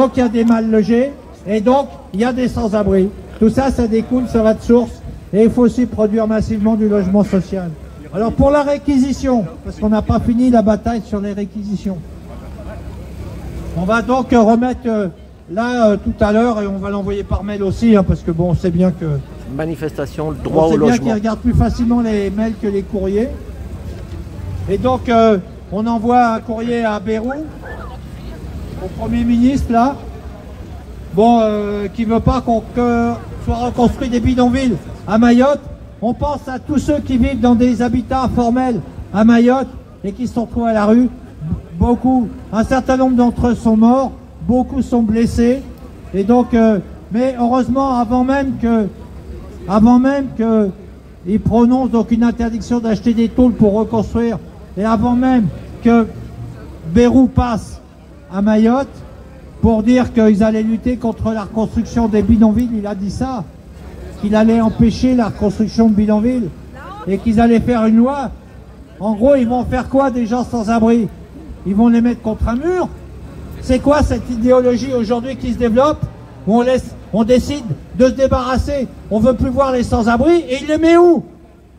donc il y a des mal logés, et donc il y a des sans-abri. Tout ça, ça découle, ça va de source, et il faut aussi produire massivement du logement social. Alors pour la réquisition, parce qu'on n'a pas fini la bataille sur les réquisitions, on va donc remettre là tout à l'heure, et on va l'envoyer par mail aussi, hein, parce que bon, on sait bien que... Manifestation, le droit au logement. On sait bien qu'ils regardent plus facilement les mails que les courriers. Et donc, on envoie un courrier à Bayrou, au Premier ministre, là, bon, qui veut pas qu'on soit reconstruit des bidonvilles à Mayotte. On pense à tous ceux qui vivent dans des habitats informels à Mayotte et qui se sont retrouvés à la rue. Beaucoup, un certain nombre d'entre eux sont morts, beaucoup sont blessés. Et donc, mais heureusement, avant même qu'ils prononcent donc une interdiction d'acheter des tôles pour reconstruire, et avant même que Bayrou passe à Mayotte pour dire qu'ils allaient lutter contre la reconstruction des bidonvilles, il a dit ça, qu'il allait empêcher la reconstruction de bidonvilles et qu'ils allaient faire une loi. En gros, ils vont faire quoi des gens sans abri? Ils vont les mettre contre un mur? C'est quoi cette idéologie aujourd'hui qui se développe, où on décide de se débarrasser, on veut plus voir les sans-abri, et il les met où?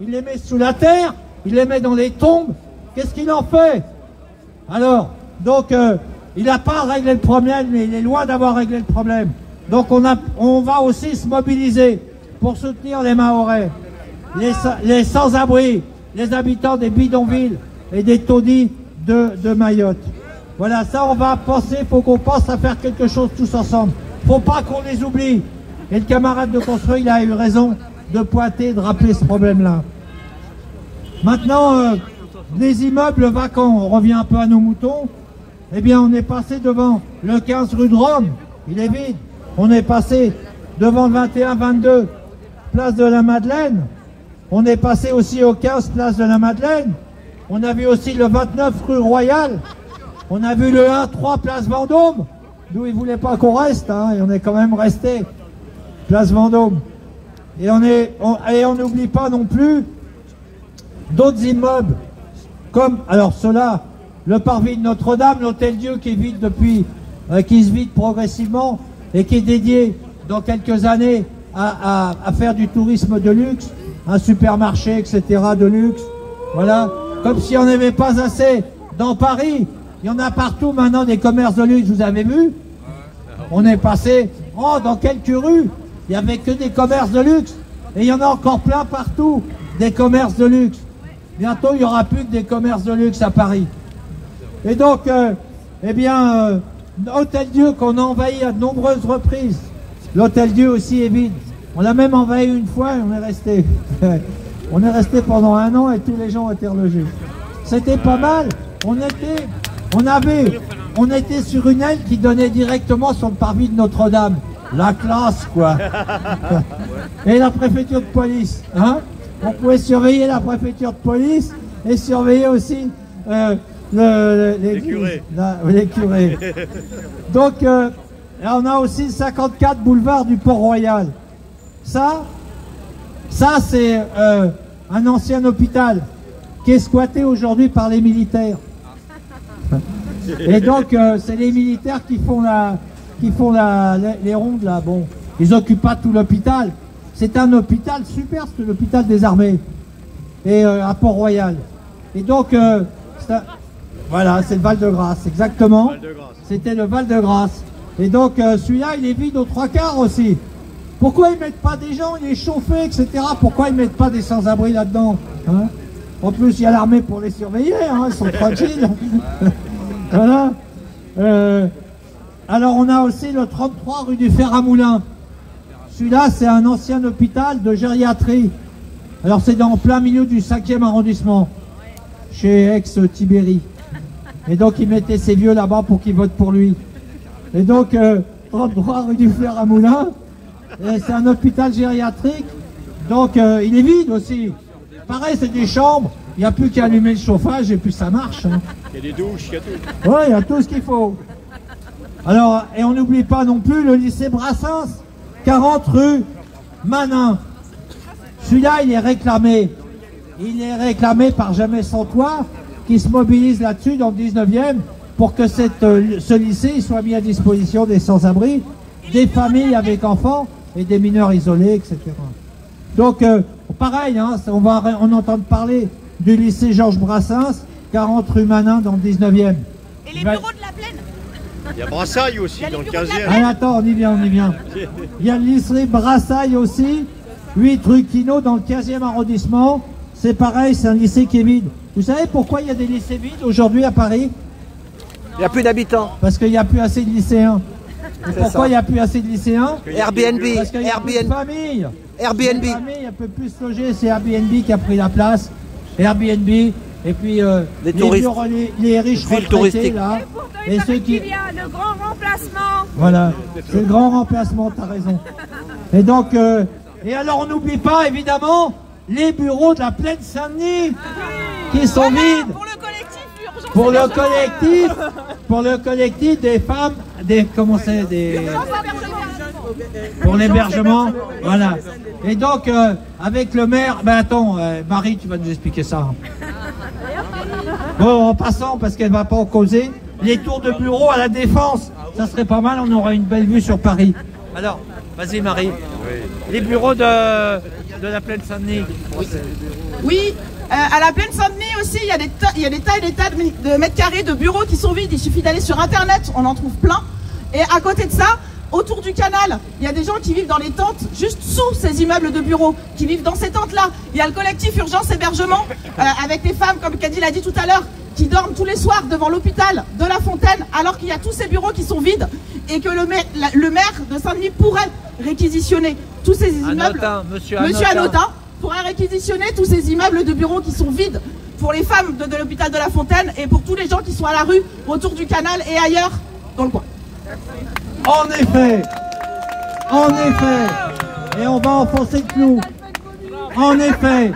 Il les met sous la terre, il les met dans les tombes, qu'est-ce qu'il en fait? Alors, donc, il n'a pas réglé le problème, mais il est loin d'avoir réglé le problème. Donc on va aussi se mobiliser pour soutenir les Mahorais, les sans-abri, les habitants des bidonvilles et des taudis de Mayotte. Voilà, ça on va penser, il faut qu'on pense à faire quelque chose tous ensemble. Faut pas qu'on les oublie. Et le camarade de construire, il a eu raison de pointer, de rappeler ce problème-là. Maintenant, les immeubles vacants, on revient un peu à nos moutons. Eh bien, on est passé devant le 15 rue de Rome, il est vide. On est passé devant le 21-22, place de la Madeleine. On est passé aussi au 15, place de la Madeleine. On a vu aussi le 29 rue Royale. On a vu le 1-3, place Vendôme, d'où ils ne voulaient pas qu'on reste, hein, et on est quand même resté, place Vendôme. Et on n'oublie pas non plus d'autres immeubles, comme, alors ceux-là, le parvis de Notre-Dame, l'Hôtel-Dieu qui est vide depuis, qui se vide progressivement et qui est dédié dans quelques années à faire du tourisme de luxe, un supermarché, etc. de luxe. Voilà, comme si on n'avait pas assez dans Paris. Il y en a partout maintenant des commerces de luxe, vous avez vu? On est passé, oh, dans quelques rues, il n'y avait que des commerces de luxe. Et il y en a encore plein partout, des commerces de luxe. Bientôt, il n'y aura plus que des commerces de luxe à Paris. Et donc, eh bien, Hôtel-Dieu qu'on a envahi à de nombreuses reprises. L'Hôtel-Dieu aussi est vide. On l'a même envahi une fois et on est resté. On est resté pendant 1 an et tous les gens ont été relogés. C'était pas mal. On était sur une aile qui donnait directement sur le parvis de Notre-Dame. La classe, quoi. Et la préfecture de police. Hein? On pouvait surveiller la préfecture de police et surveiller aussi les curés. Les curés. Donc, on a aussi le 54 boulevard du Port-Royal. Ça c'est un ancien hôpital qui est squatté aujourd'hui par les militaires. Et donc, c'est les militaires qui font les rondes là. Bon, ils occupent pas tout l'hôpital. C'est un hôpital super, c'est l'hôpital des armées et à Port-Royal. Et donc, voilà, c'est le Val-de-Grâce, exactement. C'était le Val-de-Grâce. Et donc, celui-là, il est vide aux 3/4 aussi. Pourquoi ils mettent pas des gens, il est chauffé, etc. Pourquoi ils mettent pas des sans-abri là-dedans, hein? En plus, il y a l'armée pour les surveiller, hein, ils sont tranquilles. Voilà. Alors, on a aussi le 33 rue du Fer à Moulin. Celui-là, c'est un ancien hôpital de gériatrie. Alors, c'est en plein milieu du 5e arrondissement, chez Aix-Tibéri. Et donc, il mettait ses vieux là-bas pour qu'ils votent pour lui. Et donc, 33 rue du Fer à Moulin, c'est un hôpital gériatrique. Donc, il est vide aussi. Pareil, c'est des chambres. Il n'y a plus qu'à allumer le chauffage et puis ça marche. Hein. Il y a des douches, il y a tout. Oui, il y a tout ce qu'il faut. Alors, et on n'oublie pas non plus le lycée Brassens, 40 rue Manin. Celui-là, il est réclamé. Il est réclamé par Jamais Sans Toit, qui se mobilise là-dessus dans le 19e pour que ce lycée il soit mis à disposition des sans-abri, des familles avec enfants et des mineurs isolés, etc. Donc, pareil, hein, on entend parler du lycée Georges Brassens, 40 rue Manin dans le 19e. Et les bureaux de la Plaine. Il y a Brassailles aussi dans le 15e. Ah, attends, on y vient, on y vient. Il y a le lycée Brassailles aussi, 8 rue Quinault dans le 15e arrondissement. C'est pareil, c'est un lycée qui est vide. Vous savez pourquoi il y a des lycées vides aujourd'hui à Paris? Il n'y a plus d'habitants. Parce qu'il n'y a plus assez de lycéens. Et pourquoi il n'y a plus assez de lycéens? Airbnb. Parce qu'il y a plus de familles. Airbnb. Les familles, elles peuvent plus se loger, c'est Airbnb qui a pris la place. Airbnb, et puis les touristes. Les riches retraités, là. Et ceux qui... Il y a le grand remplacement. Voilà, c'est le grand remplacement, t'as raison. Et donc, et alors on n'oublie pas, évidemment, les bureaux de la Plaine Saint-Denis, qui sont vides. Pour le collectif urgence. Pour le collectif des femmes, pour l'hébergement, voilà. Et donc, avec le maire, ben attends, Marie, tu vas nous expliquer ça. Bon, en passant, parce qu'elle va pas en causer, les tours de bureau à la Défense, ça serait pas mal, on aurait une belle vue sur Paris. Alors, vas-y Marie, les bureaux de la Plaine Saint-Denis. Oui, à la Plaine Saint-Denis aussi, il y a des tas et des tas de mètres carrés de bureaux qui sont vides. Il suffit d'aller sur Internet, on en trouve plein. Et à côté de ça, autour du canal, il y a des gens qui vivent dans les tentes juste sous ces immeubles de bureaux, qui vivent dans ces tentes-là. Il y a le collectif Urgence Hébergement, avec des femmes, comme Caddy l'a dit tout à l'heure, qui dorment tous les soirs devant l'hôpital de La Fontaine, alors qu'il y a tous ces bureaux qui sont vides, et que le maire de Saint-Denis pourrait réquisitionner tous ces immeubles. Monsieur Anotin pourrait réquisitionner tous ces immeubles de bureaux qui sont vides pour les femmes de l'hôpital de La Fontaine et pour tous les gens qui sont à la rue, autour du canal et ailleurs dans le coin. En effet, et on va enfoncer le clou. En effet,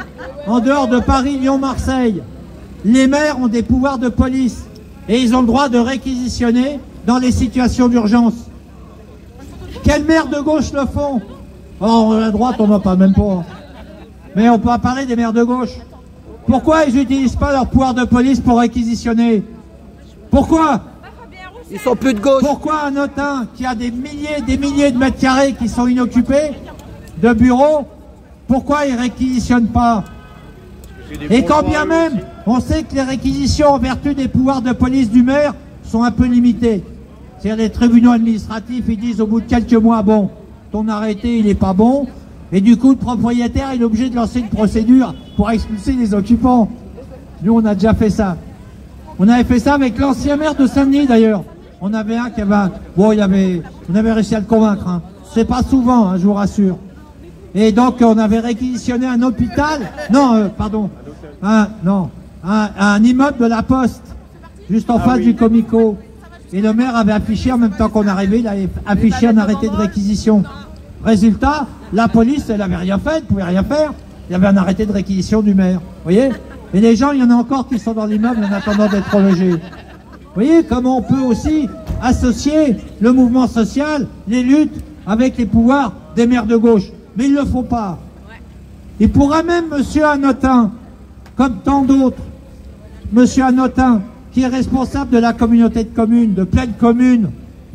en dehors de Paris, Lyon, Marseille, les maires ont des pouvoirs de police et ils ont le droit de réquisitionner dans les situations d'urgence. Quels maires de gauche le font? Oh, la droite, on n'en parle même pas. Mais on peut parler des maires de gauche. Pourquoi ils n'utilisent pas leur pouvoir de police pour réquisitionner? Pourquoi? Ils sont plus de gauche. Pourquoi un Autun qui a des milliers de mètres carrés qui sont inoccupés de bureaux, pourquoi il ne réquisitionne pas? Et quand bien même, on sait que les réquisitions en vertu des pouvoirs de police du maire sont un peu limitées. C'est-à-dire les tribunaux administratifs, ils disent au bout de quelques mois, bon, ton arrêté il n'est pas bon, et du coup le propriétaire il est obligé de lancer une procédure pour expulser les occupants. Nous on a déjà fait ça. On avait fait ça avec l'ancien maire de Saint-Denis d'ailleurs. On avait un qui avait... Bon, on avait réussi à le convaincre. Hein. C'est pas souvent, hein, je vous rassure. Et donc, on avait réquisitionné un hôpital... Non, pardon. Un immeuble de la Poste, juste en face du Comico. Et le maire avait affiché, en même temps qu'on arrivait, il avait affiché un arrêté de réquisition. Résultat, la police, elle avait rien fait, elle pouvait rien faire. Il y avait un arrêté de réquisition du maire. Vous voyez? Et les gens, il y en a encore qui sont dans l'immeuble en attendant d'être logés. Vous voyez comment on peut aussi associer le mouvement social, les luttes, avec les pouvoirs des maires de gauche. Mais ils ne le font pas. Il pourra même, monsieur Anotin, comme tant d'autres, monsieur Anotin, qui est responsable de la communauté de communes, de Plaine Commune,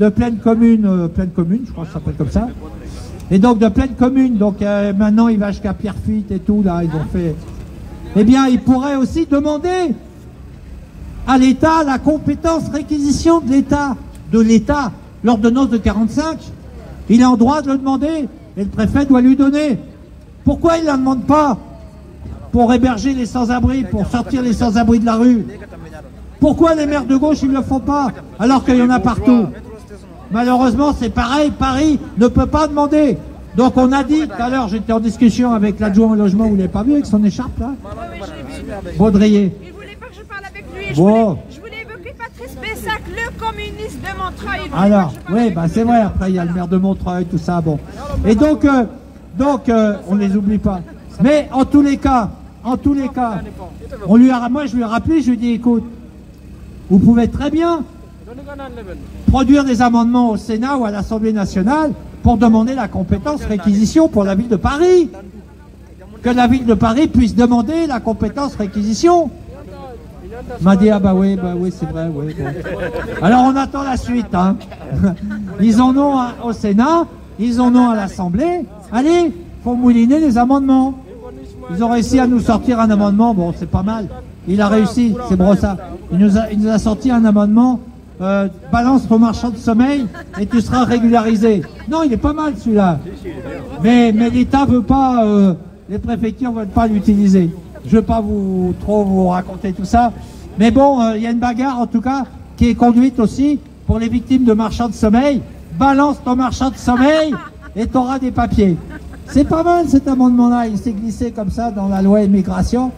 Plaine Commune, je crois que ça s'appelle comme ça. Et donc de Plaine Commune, donc maintenant il va jusqu'à Pierrefitte et tout, là, ils ont fait... Eh bien, il pourrait aussi demander à l'État la compétence réquisition de l'État, l'ordonnance de 45. Il est en droit de le demander et le préfet doit lui donner. Pourquoi il ne la demande pas pour héberger les sans-abri, pour sortir les sans-abri de la rue? Pourquoi les maires de gauche ils ne le font pas alors qu'il y en a partout? Malheureusement, c'est pareil, Paris ne peut pas demander. Donc on a dit, tout à l'heure, j'étais en discussion avec l'adjoint au logement, vous ne l'avez pas vu avec son écharpe là? Baudrier. Il voulait pas que je parle avec lui. Bon. Je voulais évoquer Patrice Bessac, le communiste de Montreuil. Alors, oui, bah c'est vrai, après il y a le maire de Montreuil, tout ça, bon. Et donc on ne les oublie pas. Mais en tous les cas, moi je lui ai rappelé, je lui ai dit, écoute, vous pouvez très bien produire des amendements au Sénat ou à l'Assemblée nationale pour demander la compétence réquisition pour la ville de Paris. Que la ville de Paris puisse demander la compétence réquisition. Il m'a dit, ah bah oui, c'est vrai, oui. Bon. Alors on attend la suite. Hein. Ils en ont au Sénat, ils en ont à l'Assemblée. Allez, faut mouliner les amendements. Ils ont réussi à nous sortir un amendement, bon c'est pas mal. Il a réussi, c'est Brossard. Il nous a sorti un amendement, balance ton marchand de sommeil et tu seras régularisé. Non, il est pas mal celui-là. Mais l'État veut pas, les préfectures veulent pas l'utiliser. Je veux pas trop vous raconter tout ça. Mais bon, il y a une bagarre en tout cas qui est conduite aussi pour les victimes de marchands de sommeil. Balance ton marchand de sommeil et tu auras des papiers. C'est pas mal cet amendement-là, il s'est glissé comme ça dans la loi immigration.